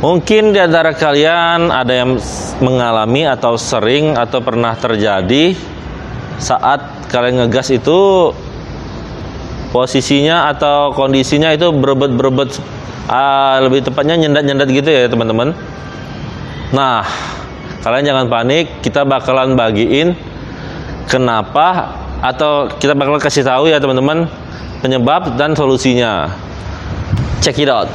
Mungkin di antara kalian ada yang mengalami atau sering atau pernah terjadi saat kalian ngegas itu posisinya atau kondisinya itu berebet-berebet, lebih tepatnya nyendat-nyendat gitu ya teman-teman. Nah, kalian jangan panik, kita bakalan bagiin kenapa, atau kita bakalan kasih tahu ya teman-teman penyebab dan solusinya. Check it out.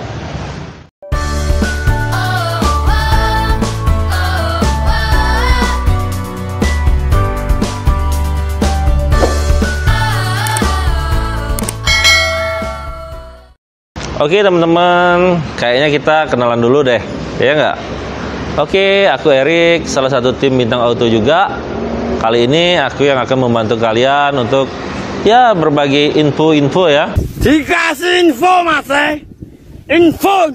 Oke teman-teman, kayaknya kita kenalan dulu deh, ya nggak? Oke, aku Erik, salah satu tim Bintang Auto juga. Kali ini aku yang akan membantu kalian untuk ya berbagi info-info ya. Dikasih info mas, info.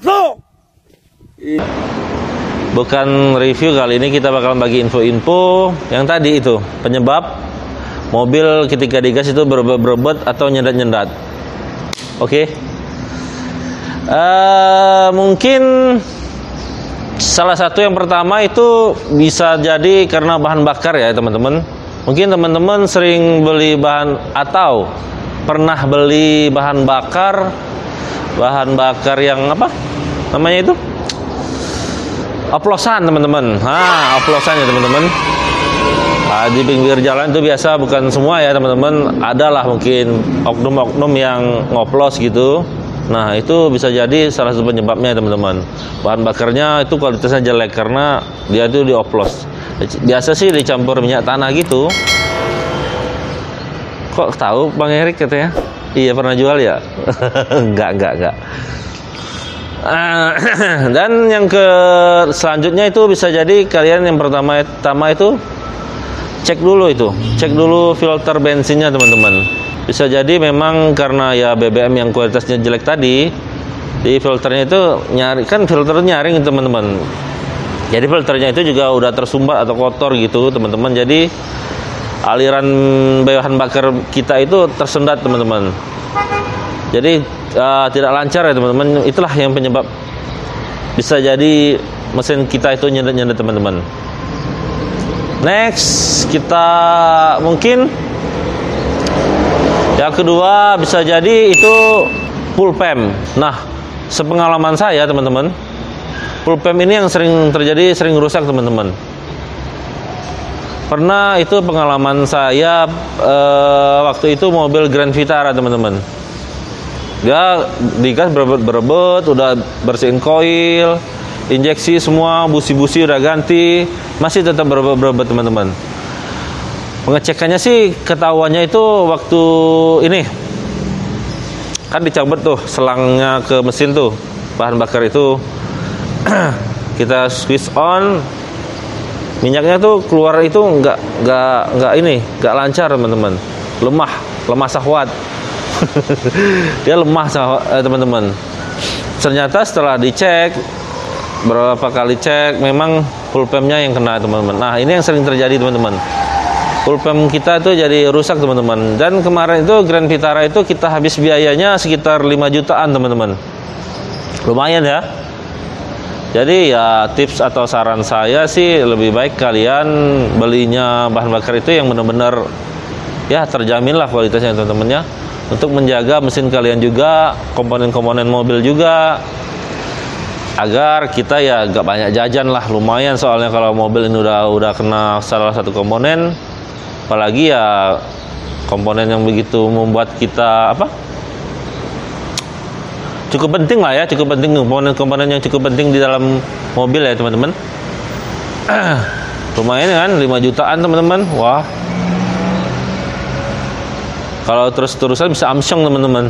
Bukan review, kali ini kita bakal bagi info-info yang tadi itu penyebab mobil ketika digas itu berebet-berebet atau nyendat-nyendat. Oke. Mungkin salah satu yang pertama itu bisa jadi karena bahan bakar ya teman-teman. Mungkin teman-teman sering beli bahan atau pernah beli bahan bakar yang apa namanya itu, oplosan teman-teman. Oplosan ya teman-teman. Di pinggir jalan itu biasa, bukan semua ya teman-teman, adalah mungkin oknum-oknum yang ngoplos gitu. Nah, itu bisa jadi salah satu penyebabnya teman-teman. Bahan bakarnya itu kualitasnya jelek karena dia itu dioplos. Biasa sih dicampur minyak tanah gitu. Kok tahu Bang Erik katanya? Iya, pernah jual ya? Enggak. Dan yang selanjutnya itu bisa jadi kalian yang pertama itu cek dulu filter bensinnya teman-teman. Bisa jadi memang karena ya BBM yang kualitasnya jelek tadi, di filternya itu filter nyaring teman-teman. Jadi filternya itu juga udah tersumbat atau kotor gitu teman-teman. Jadi aliran bahan bakar kita itu tersendat teman-teman. Jadi tidak lancar ya teman-teman. Itulah yang penyebab bisa jadi mesin kita itu nyendat-nyendat teman-teman. Next, kita mungkin yang kedua bisa jadi itu full PEM. Nah, sepengalaman saya teman-teman, full PEM ini yang sering terjadi, sering rusak teman-teman. Pernah itu pengalaman saya waktu itu mobil Grand Vitara teman-teman. Dia digas berebet, udah bersihin koil, injeksi semua, busi-busi udah ganti, masih tetap berebet teman-teman. Pengecekannya sih ketahuannya itu waktu ini kan dicabut tuh selangnya ke mesin tuh, bahan bakar itu kita switch on, minyaknya tuh keluar itu nggak lancar teman-teman, lemah sahwat. Dia lemah teman-teman. Ternyata setelah dicek berapa kali cek, memang full PEM-nya yang kena teman-teman. Nah, ini yang sering terjadi teman-teman. Full PEM kita tuh jadi rusak teman-teman. Dan kemarin itu Grand Vitara itu kita habis biayanya sekitar 5 jutaan teman-teman. Lumayan ya. Jadi ya tips atau saran saya sih lebih baik kalian belinya bahan bakar itu yang benar-benar ya terjamin lah kualitasnya teman-teman ya. Untuk menjaga mesin kalian juga, komponen-komponen mobil juga, agar kita ya gak banyak jajan lah. Lumayan soalnya kalau mobil ini udah kena salah satu komponen, apalagi ya komponen yang begitu membuat kita cukup penting lah ya, cukup penting, komponen yang cukup penting di dalam mobil ya teman-teman. Lumayan kan 5 jutaan teman-teman. Wah, kalau terus-terusan bisa amsyong teman-teman.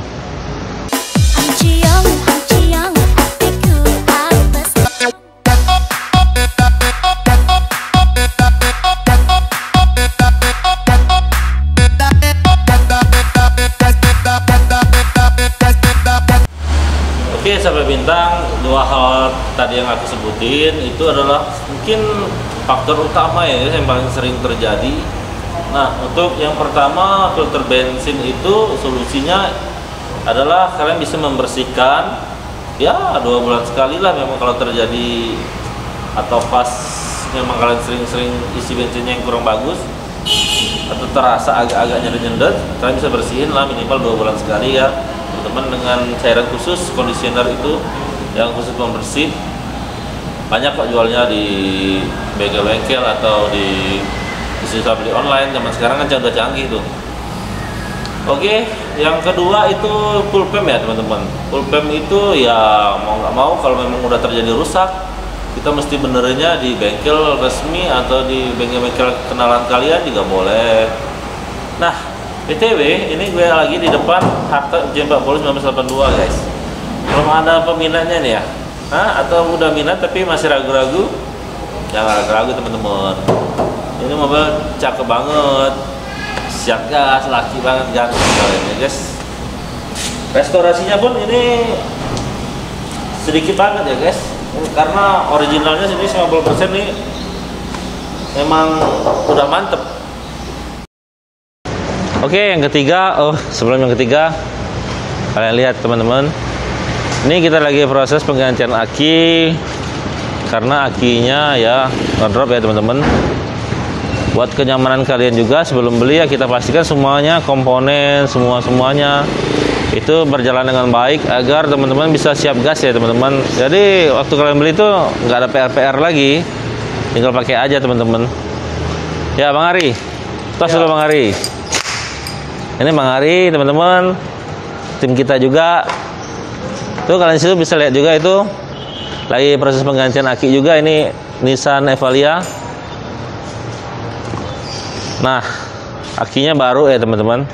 Oke sahabat Bintang, dua hal tadi yang aku sebutin itu adalah mungkin faktor utama ya yang paling sering terjadi. Nah, untuk yang pertama filter bensin itu solusinya adalah kalian bisa membersihkan ya 2 bulan sekali lah memang kalau terjadi, atau pas memang kalian sering-sering isi bensinnya yang kurang bagus atau terasa agak-agak nyendet-nyendet, kalian bisa bersihin lah minimal 2 bulan sekali ya teman-teman, dengan cairan khusus conditioner itu yang khusus pembersih. Banyak kok jualnya di bengkel-bengkel atau di bisa beli online. Zaman sekarang kan udah canggih tuh. Oke, yang kedua itu pulpen ya teman-teman. Pulpen itu ya mau nggak mau kalau memang udah terjadi rusak, kita mesti benerinnya di bengkel resmi atau di bengkel-bengkel kenalan kalian juga boleh. Nah, BTW ini gue lagi di depan Harta J40 1982 guys. Belum ada peminatnya nih ya. Atau udah minat tapi masih ragu-ragu, jangan ragu-ragu teman-teman. Ini mobil cakep banget, siap gas, laki banget, ganteng kalian ya guys. Restorasinya pun ini sedikit banget ya guys, karena originalnya sini 50% nih emang udah mantep. Oke, yang ketiga, sebelum yang ketiga kalian lihat teman-teman, ini kita lagi proses penggantian aki, karena akinya ya ngedrop ya teman-teman. Buat kenyamanan kalian juga sebelum beli ya kita pastikan semuanya komponen semuanya itu berjalan dengan baik agar teman-teman bisa siap gas ya teman-teman. Jadi waktu kalian beli itu nggak ada PR lagi, tinggal pakai aja teman-teman. Ya Bang Ari, tos dulu Bang Ari. Ini Bang Ari teman-teman, tim kita juga. Tuh kalian situ bisa lihat juga itu lagi proses penggantian aki juga. Ini Nissan Evalia. Nah, akinya baru ya teman-teman.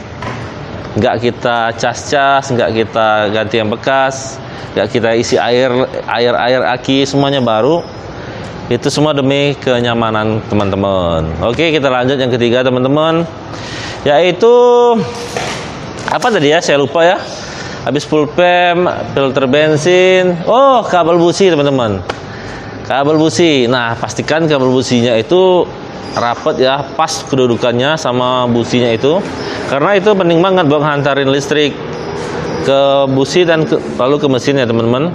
Nggak kita cas-cas, nggak kita ganti yang bekas, nggak kita isi air aki, semuanya baru. Itu semua demi kenyamanan teman-teman. Oke, kita lanjut yang ketiga teman-teman, yaitu apa tadi ya? Saya lupa ya. Habis pulpen, filter bensin, kabel busi teman-teman. Kabel busi. Nah, pastikan kabel businya itu rapat ya, pas kedudukannya sama businya itu. Karena itu penting banget buat ngantarin listrik ke busi dan lalu ke mesin ya teman-teman.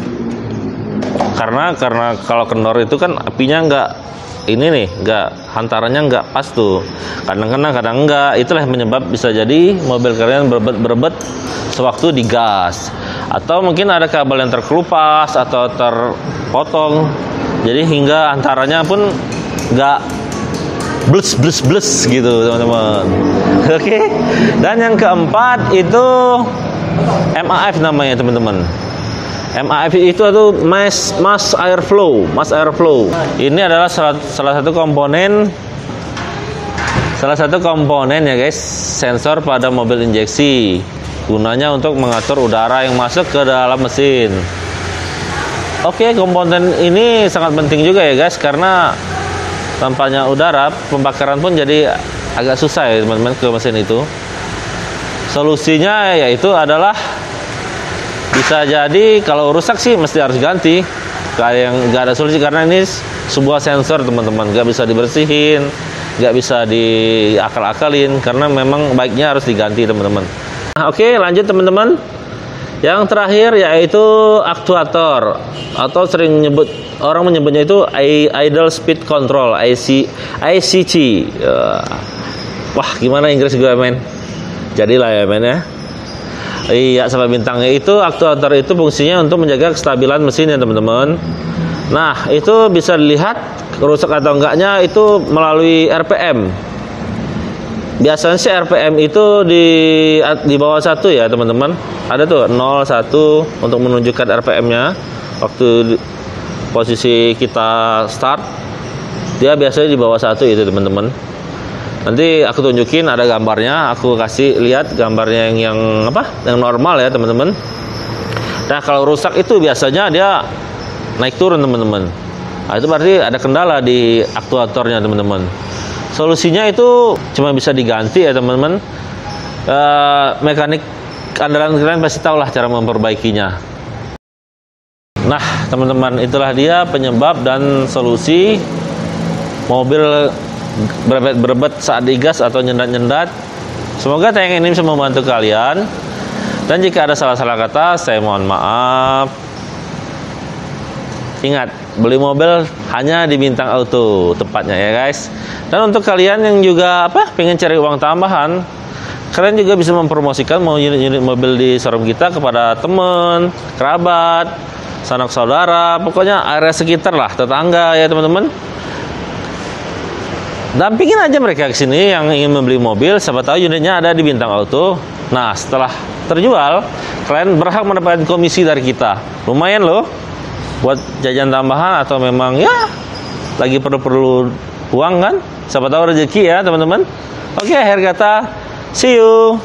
Karena kalau kendor itu kan apinya nggak hantarannya nggak pas tuh. Kadang kena, kadang enggak. Itulah yang menyebab bisa jadi mobil kalian berebet sewaktu digas, atau mungkin ada kabel yang terkelupas atau terpotong, jadi hingga antaranya pun nggak bles gitu teman-teman. Oke. Dan yang keempat itu MAF namanya teman-teman. MAF itu mass airflow. Ini adalah salah satu komponen ya guys, sensor pada mobil injeksi. Gunanya untuk mengatur udara yang masuk ke dalam mesin. Oke, komponen ini sangat penting juga ya guys, karena tanpanya udara, pembakaran pun jadi agak susah ya teman-teman ke mesin itu. Solusinya yaitu adalah bisa jadi kalau rusak sih mesti harus ganti. Kayak yang nggak ada solusi, karena ini sebuah sensor teman-teman, nggak bisa dibersihin, nggak bisa diakal-akalin, karena memang baiknya harus diganti teman-teman. Oke, lanjut teman-teman. Yang terakhir yaitu aktuator, atau orang menyebutnya itu idle speed control, ICC. Wah, gimana Inggris gue men? Jadilah ya men ya. Iya, sampai bintangnya itu. Aktuator itu fungsinya untuk menjaga kestabilan mesin ya teman-teman. Nah, itu bisa dilihat rusak atau enggaknya itu melalui RPM. Biasanya sih RPM itu di bawah 1 ya teman-teman. Ada tuh 0, 1 untuk menunjukkan RPM-nya. Waktu posisi kita start, dia biasanya di bawah 1 itu teman-teman. Nanti aku tunjukin, ada gambarnya. Aku kasih lihat gambarnya yang normal ya teman-teman. Nah, kalau rusak itu biasanya dia naik turun teman-teman. Nah, itu berarti ada kendala di aktuatornya teman-teman. Solusinya itu cuma bisa diganti ya teman-teman. Mekanik andalan kalian pasti tahu lah cara memperbaikinya. Nah teman-teman, itulah dia penyebab dan solusi mobil berebet saat digas atau nyendat-nyendat. Semoga tayangan ini bisa membantu kalian. Dan jika ada salah-salah kata, saya mohon maaf. Ingat, beli mobil hanya di Bintang Auto tepatnya ya guys. Dan untuk kalian yang juga pengen cari uang tambahan, kalian juga bisa mempromosikan mau unit-unit mobil di showroom kita kepada teman, kerabat, sanak saudara, pokoknya area sekitar lah, tetangga ya teman-teman. Dampingin aja mereka ke sini yang ingin membeli mobil, siapa tahu unitnya ada di Bintang Auto. Nah, setelah terjual, kalian berhak mendapatkan komisi dari kita. Lumayan loh buat jajan tambahan atau memang ya lagi perlu uang kan, siapa tahu rezeki ya teman-teman. Oke, akhir kata see you.